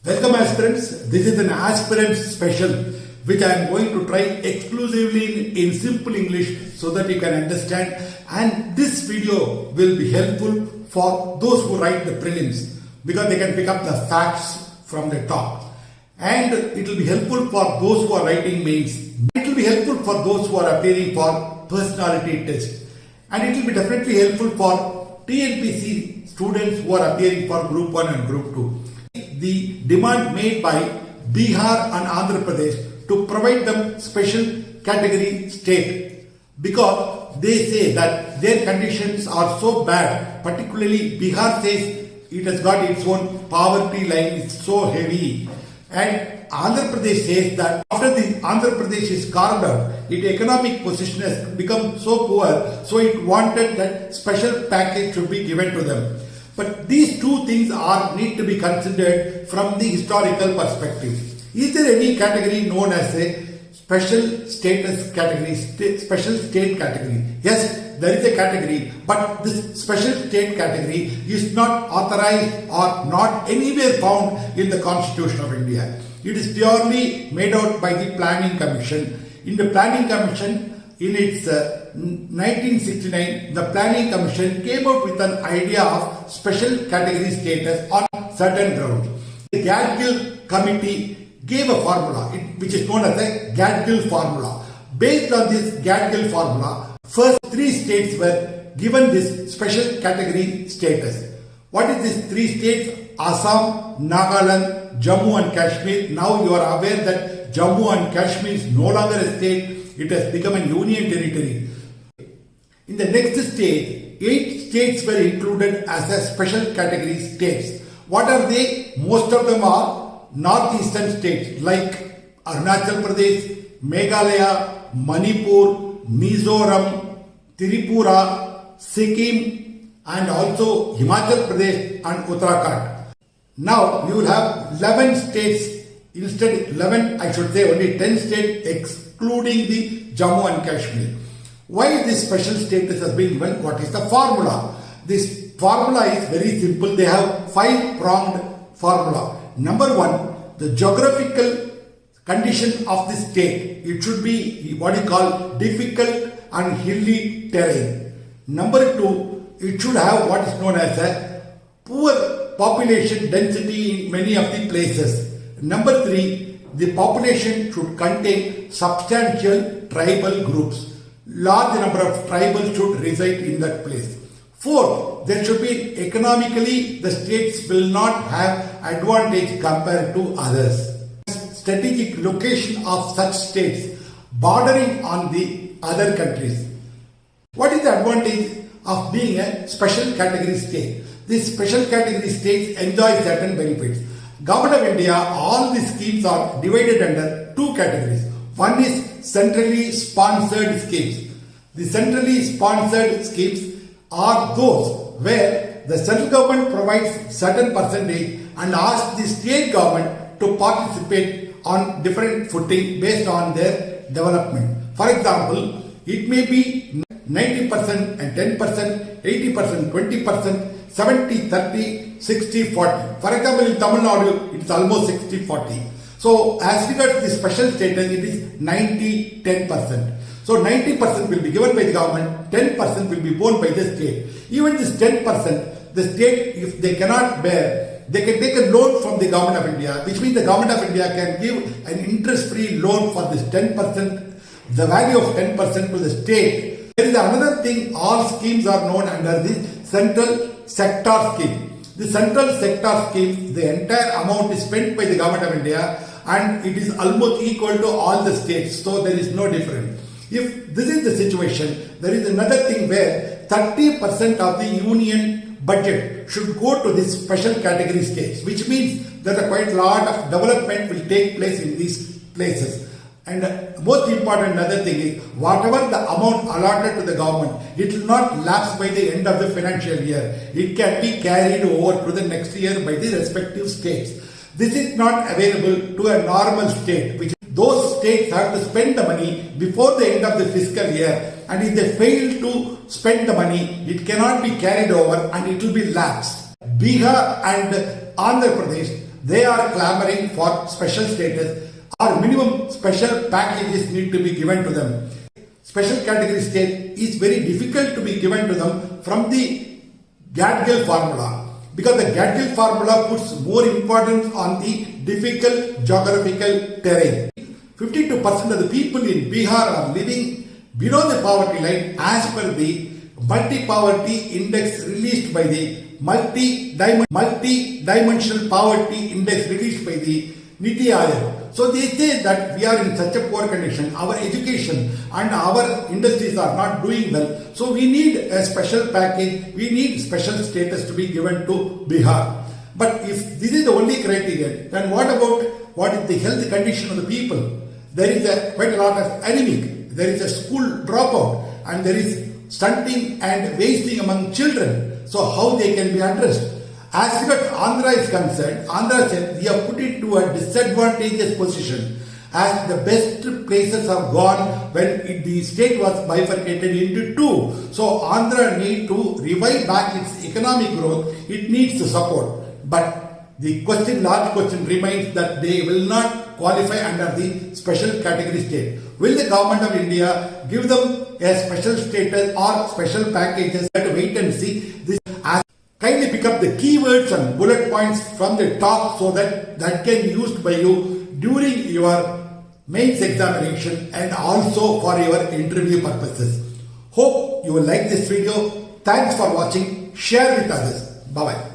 Welcome aspirants, this is an aspirant special which I am going to try exclusively in simple English so that you can understand, and this video will be helpful for those who write the prelims because they can pick up the facts from the top, and it will be helpful for those who are writing mains. It will be helpful for those who are appearing for personality test, and it will be definitely helpful for TNPC students who are appearing for Group 1 and Group 2. The demand made by Bihar and Andhra Pradesh to provide them special category state because they say that their conditions are so bad, particularly Bihar says it has got its own poverty line is so heavy, and Andhra Pradesh says that after the Andhra Pradesh is carved out, its economic position has become so poor, so it wanted that special package should be given to them. But these two things need to be considered from the historical perspective. Is there any category known as a special status category, special state category? Yes, there is a category, but this special state category is not authorized or not anywhere found in the Constitution of India. It is purely made out by the Planning Commission. In the Planning Commission, in its 1969, the Planning Commission came out with an idea of special category status on certain grounds. The Gadgil Committee gave a formula, which is known as the Gadgil formula. Based on this Gadgil formula, first three states were given this special category status. What is these three states? Assam, Nagaland, Jammu and Kashmir. Now you are aware that Jammu and Kashmir is no longer a state. It has become a union territory. In the next stage, 8 states were included as a special category states. What are they? Most of them are northeastern states like Arunachal Pradesh, Meghalaya, Manipur, Mizoram, Tripura, Sikkim, and also Himachal Pradesh and Uttarakhand. Now you will have 11 states, instead 11, I should say only 10 states excluding the Jammu and Kashmir. Why this special status has been given? What is the formula? This formula is very simple. They have 5-pronged formula. Number 1, the geographical condition of the state. It should be what you call difficult and hilly terrain. Number 2, it should have what is known as a poor population density in many of the places. Number 3, the population should contain substantial tribal groups. Large number of tribals should reside in that place. 4th, there should be economically the states will not have advantage compared to others. Strategic location of such states bordering on the other countries. What is the advantage of being a special category state? These special category states enjoy certain benefits. Government of India, all these schemes are divided under 2 categories. One is centrally sponsored schemes. The centrally sponsored schemes are those where the central government provides certain percentage and asks the state government to participate on different footing based on their development. For example, it may be 90% and 10%, 80%, 20%, 70, 30, 60, 40. For example, in Tamil Nadu, it is almost 60, 40. So, as regards the special status, it is 90, 10%. So, 90% will be given by the government, 10% will be borne by the state. Even this 10%, the state, if they cannot bear, they can take a loan from the Government of India, which means the Government of India can give an interest-free loan for this 10%, the value of 10% to the state. There is another thing, all schemes are known under the central sector scheme. The central sector scheme, the entire amount is spent by the Government of India and it is almost equal to all the states, so there is no difference. If this is the situation, there is another thing where 30% of the union budget should go to these special category states, which means that a quite lot of development will take place in these places. And most important another thing is, whatever the amount allotted to the government, it will not lapse by the end of the financial year. It can be carried over to the next year by the respective states. This is not available to a normal state, which those states have to spend the money before the end of the fiscal year, and if they fail to spend the money, it cannot be carried over and it will be lapsed. Bihar and Andhra Pradesh, they are clamoring for special status or minimum special packages need to be given to them. Special category state is very difficult to be given to them from the Gadgil formula, because the Gadgil formula puts more importance on the difficult geographical terrain. 52% of the people in Bihar are living below the poverty line as per the multi-poverty index released by the multi-dimensional poverty index released by the Niti Aayog. So they say that we are in such a poor condition, our education and our industries are not doing well. So we need a special package, we need special status to be given to Bihar. But if this is the only criterion, then what is the health condition of the people? There is quite a lot of anemic, there is a school dropout, and there is stunting and wasting among children. So how they can be addressed? As far as Andhra is concerned, Andhra said we are put into a disadvantageous position as the best places have gone when the state was bifurcated into two. So Andhra need to revive back its economic growth, it needs the support. But the large question remains that they will not qualify under the special category state. Will the government of India give them a special status or special packages? Let us wait and see. Kindly pick up the keywords and bullet points from the top so that can be used by you during your mains examination and also for your interview purposes. Hope you will like this video. Thanks for watching. Share with others. Bye-bye.